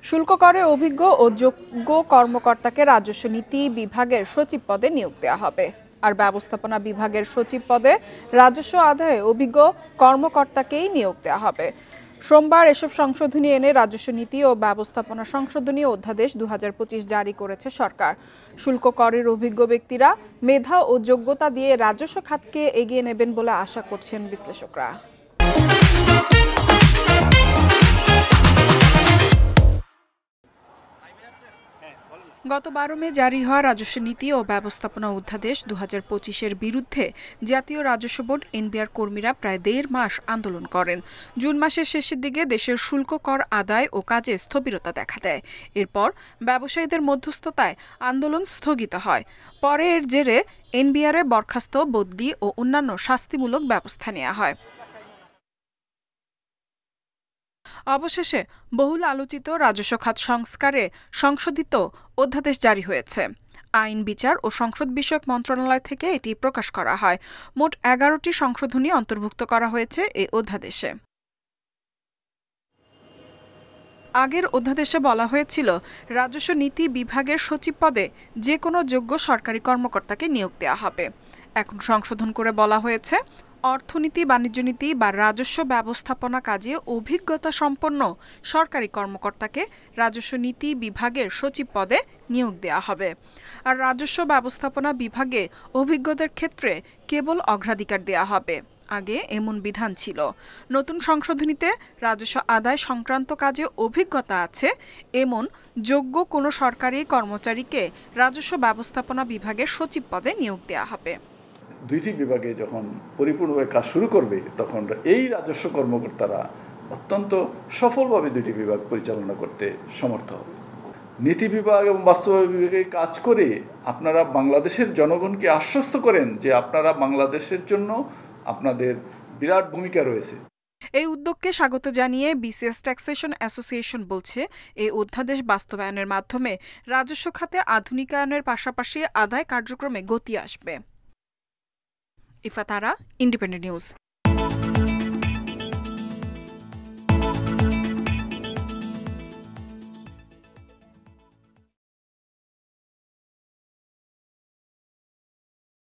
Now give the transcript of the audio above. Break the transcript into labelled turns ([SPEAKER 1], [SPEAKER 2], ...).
[SPEAKER 1] শুল্ক করে অভিজ্ঞ ও যোগ্য কর্মকর্তাকে রাজস্ব নীতি বিভাগের সচিব পদে নিয়োগ দেওয়া হবে। আর ব্যবস্থাপনা বিভাগের সচিব পদে রাজস্ব আদায়ে অভিজ্ঞ কর্মকর্তাকেই নিয়োগ দেওয়া হবে। সোমবার এসব সংশোধনী এনে রাজস্ব নীতি ও ব্যবস্থাপনা সংশোধনী অধ্যাদেশ 2025 জারি করেছে সরকার। শুল্ক করের অভিজ্ঞ ব্যক্তিরা মেধা ও যোগ্যতা দিয়ে রাজস্ব খাতকে এগিয়ে নেবেন বলে আশা করছেন বিশ্লেষকরা। গত 12 মে জারি হওয়া রাজস্ব নীতি ও ব্যবস্থাপনা অধ্যাদেশ 2025-এর বিরুদ্ধে জাতীয় রাজস্ব বোর্ড এনবিআর কর্মীরা প্রায় 1.5 মাস আন্দোলন করেন। জুন মাসের শেষের দিকে দেশের শুল্ক কর আদায় ও কাজে স্থবিরতা দেখা দেয়। এরপর ব্যবসায়ীদের মধ্যস্থতায় আন্দোলন স্থগিত হয়। পরে এর জেরে এনবিআরে বরখাস্ত, বদলি ও অন্যান্য শাস্তিমূলক ব্যবস্থা নেওয়া হয়। অবশেষে বহুল আলোচিত রাজস্ব খাত সংস্কারে সংশোধিত অধ্যাদেশ জারি হয়েছে। আইন, বিচার ও সংসদ বিষয়ক মন্ত্রণালয় থেকে এটি প্রকাশ করা হয়। মোট 11টি সংশোধনী অন্তর্ভুক্ত করা হয়েছে এই অধ্যাদেশে। আগের অধ্যাদেশে বলা হয়েছিল রাজস্ব নীতি বিভাগের সচিব পদে যে কোনো যোগ্য সরকারি কর্মকর্তাকে নিয়োগ দেওয়া হবে। এখন সংশোধন করে বলা হয়েছে অর্থনীতি, বাণিজ্য নীতি বা রাজস্ব ব্যবস্থাপনা কাজে অভিজ্ঞতা সম্পন্ন সরকারি কর্মকর্তাকে রাজস্ব নীতি বিভাগের সচিব পদে নিয়োগ দেওয়া হবে। আর রাজস্ব ব্যবস্থাপনা বিভাগে অভিজ্ঞদের ক্ষেত্রে কেবল অগ্রাধিকার দেওয়া হবে। আগে এমন বিধান ছিল। নতুন সংশোধনীতে রাজস্ব আদায় সংক্রান্ত কাজে অভিজ্ঞতা আছে এমন যোগ্য কোনো সরকারি কর্মচারীকে রাজস্ব ব্যবস্থাপনা বিভাগের সচিব পদে নিয়োগ দেওয়া হবে।
[SPEAKER 2] দুইটি বিভাগে যখন পরিপূর্ণভাবে কাজ শুরু করবে তখন এই রাজস্ব কর্মকর্তারা অত্যন্ত সফলভাবে দুইটি বিভাগ পরিচালনা করতে সমর্থ হবে। নীতি বিভাগ এবং বাস্তবায়ন বিভাগে কাজ করে আপনারা বাংলাদেশের জনগণকে আশ্বস্ত করেন যে আপনারা বাংলাদেশের জন্য আপনাদের বিরাট ভূমিকা রয়েছে।
[SPEAKER 1] এই উদ্যোগকে স্বাগত জানিয়ে বিসিএস ট্যাক্সেশন অ্যাসোসিয়েশন বলছে, এই অধ্যাদেশ বাস্তবায়নের মাধ্যমে রাজস্ব খাতে আধুনিকায়নের পাশাপাশি আদায় কার্যক্রমে গতি আসবে। ইফাত আরা, ইন্ডিপেন্ডেন্ট নিউজ।